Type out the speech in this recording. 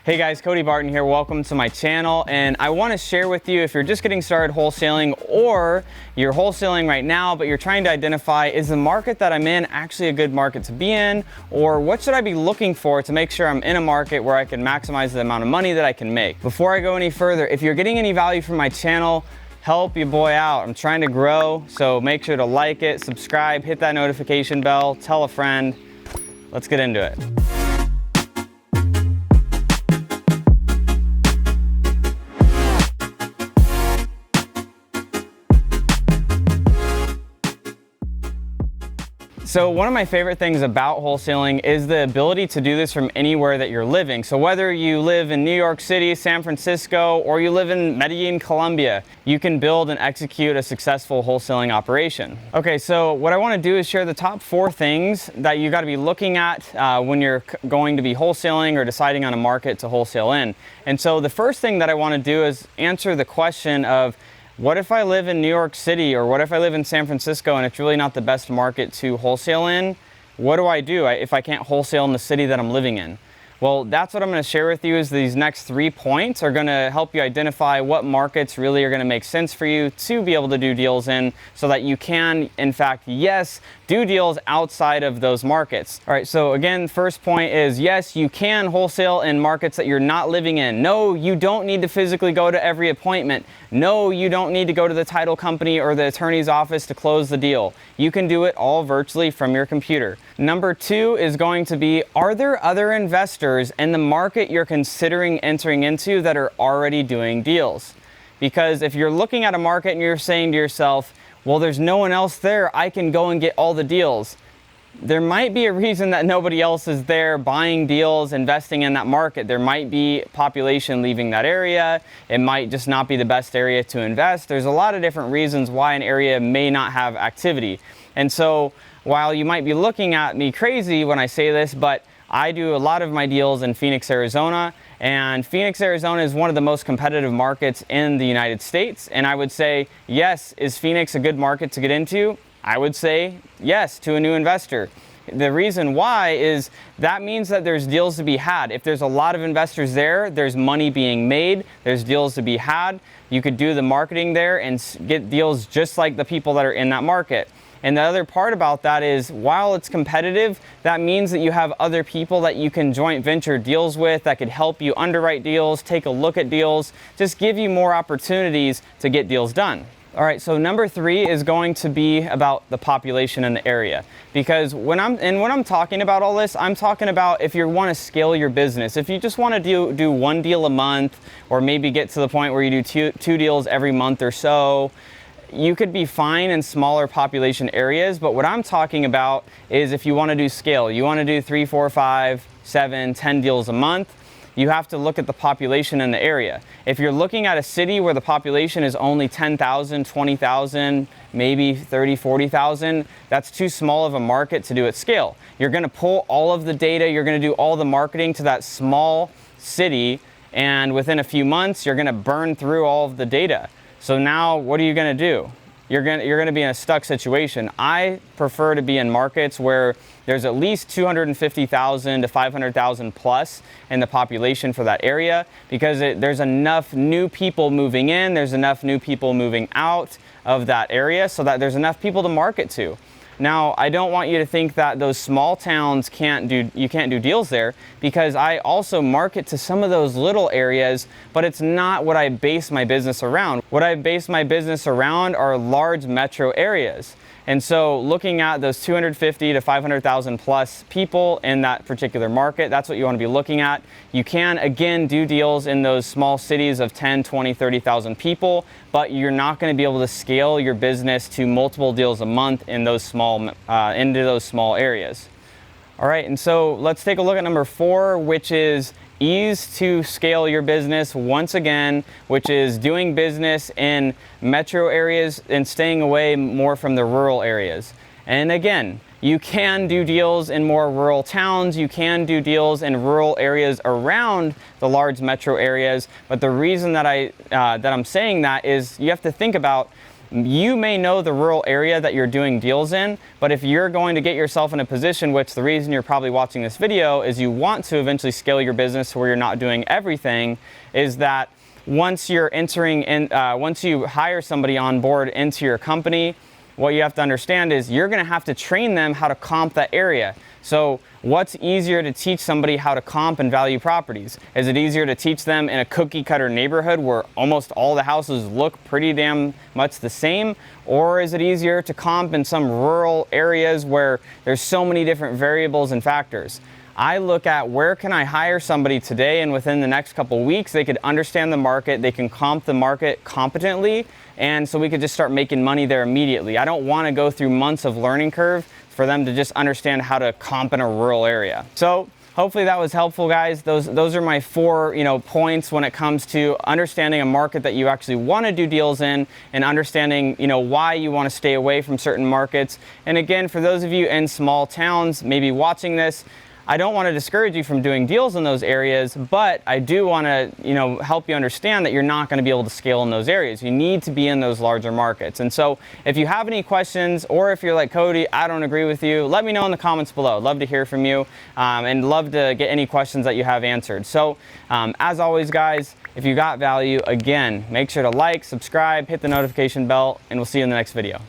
Hey guys, Cody Barton here. Welcome to my channel, and I want to share with you if you're just getting started wholesaling or you're wholesaling right now but you're trying to identify, is the market that I'm in actually a good market to be in, or what should I be looking for to make sure I'm in a market where I can maximize the amount of money that I can make. Before I go any further, if you're getting any value from my channel, help your boy out. I'm trying to grow, so make sure to like it, subscribe, hit that notification bell, tell a friend. Let's get into it. So one of my favorite things about wholesaling is the ability to do this from anywhere that you're living. So whether you live in New York City, San Francisco, or you live in Medellin, Colombia, you can build and execute a successful wholesaling operation. Okay, so what I want to do is share the top 4 things that you got to be looking at when you're going to be wholesaling or deciding on a market to wholesale in. And so the first thing that I want to do is answer the question of, what if I live in New York City, or what if I live in San Francisco and it's really not the best market to wholesale in? What do I do if I can't wholesale in the city that I'm living in? Well, that's what I'm going to share with you. Is these next 3 points are going to help you identify what markets really are going to make sense for you to be able to do deals in, so that you can, in fact, yes, do deals outside of those markets. All right, so again, first point is, yes, you can wholesale in markets that you're not living in. No, you don't need to physically go to every appointment. No, you don't need to go to the title company or the attorney's office to close the deal. You can do it all virtually from your computer. Number 2 is going to be, are there other investors in the market you're considering entering into that are already doing deals? Because if you're looking at a market and you're saying to yourself, well, there's no one else there, I can go and get all the deals. There might be a reason that nobody else is there buying deals, investing in that market. There might be population leaving that area. It might just not be the best area to invest. There's a lot of different reasons why an area may not have activity. And so while you might be looking at me crazy when I say this, but I do a lot of my deals in Phoenix, Arizona, and Phoenix, Arizona is one of the most competitive markets in the United States. And I would say, yes, is Phoenix a good market to get into? I would say yes to a new investor. The reason why is that means that there's deals to be had. If there's a lot of investors there, there's money being made, there's deals to be had. You could do the marketing there and get deals just like the people that are in that market. And the other part about that is, while it's competitive, that means that you have other people that you can joint venture deals with that could help you underwrite deals, take a look at deals, just give you more opportunities to get deals done. All right, so number 3 is going to be about the population in the area. Because when I'm talking about all this, I'm talking about if you want to scale your business. If you just want to do 1 deal a month, or maybe get to the point where you do two deals every month or so, you could be fine in smaller population areas. But what I'm talking about is if you want to do scale, you want to do 3, 4, 5, 7, 10 deals a month, you have to look at the population in the area. If you're looking at a city where the population is only 10,000, 20,000, maybe 30, 40,000, that's too small of a market to do at scale. You're going to pull all of the data, you're going to do all the marketing to that small city, and within a few months, you're going to burn through all of the data. So now what are you going to do? You're going to be in a stuck situation. I prefer to be in markets where there's at least 250,000 to 500,000 plus in the population for that area, because there's enough new people moving in, there's enough new people moving out of that area, so that there's enough people to market to. Now, I don't want you to think that those small towns you can't do deals there, because I also market to some of those little areas, but it's not what I base my business around. What I base my business around are large metro areas. And so looking at those 250 to 500,000 plus people in that particular market, that's what you want to be looking at. You can, again, do deals in those small cities of 10, 20, 30,000 people, but you're not going to be able to scale your business to multiple deals a month in those into those small areas. All right, and so let's take a look at number 4, which is ease to scale your business once again, which is doing business in metro areas and staying away more from the rural areas. And again, you can do deals in more rural towns, you can do deals in rural areas around the large metro areas, but the reason that I'm saying that is you have to think about, You may know the rural area that you're doing deals in, but if you're going to get yourself in a position, which the reason you're probably watching this video is you want to eventually scale your business to where you're not doing everything, is that once you're entering in, once you hire somebody on board into your company, what you have to understand is you're going to have to train them how to comp that area. So what's easier to teach somebody how to comp and value properties? Is it easier to teach them in a cookie cutter neighborhood where almost all the houses look pretty damn much the same? Or is it easier to comp in some rural areas where there's so many different variables and factors? I look at where can I hire somebody today, and within the next couple weeks they could understand the market, they can comp the market competently, and so we could just start making money there immediately. I don't want to go through months of learning curve for them to just understand how to comp in a rural area. So hopefully that was helpful, guys. Those are my 4 points when it comes to understanding a market that you actually want to do deals in, and understanding why you want to stay away from certain markets. And again, for those of you in small towns maybe watching this, I don't want to discourage you from doing deals in those areas, but I do want to, help you understand that you're not going to be able to scale in those areas. You need to be in those larger markets. And so if you have any questions, or if you're like, Cody, I don't agree with you, let me know in the comments below. I'd love to hear from you, and love to get any questions that you have answered. So as always, guys, if you got value, again, make sure to like, subscribe, hit the notification bell, and we'll see you in the next video.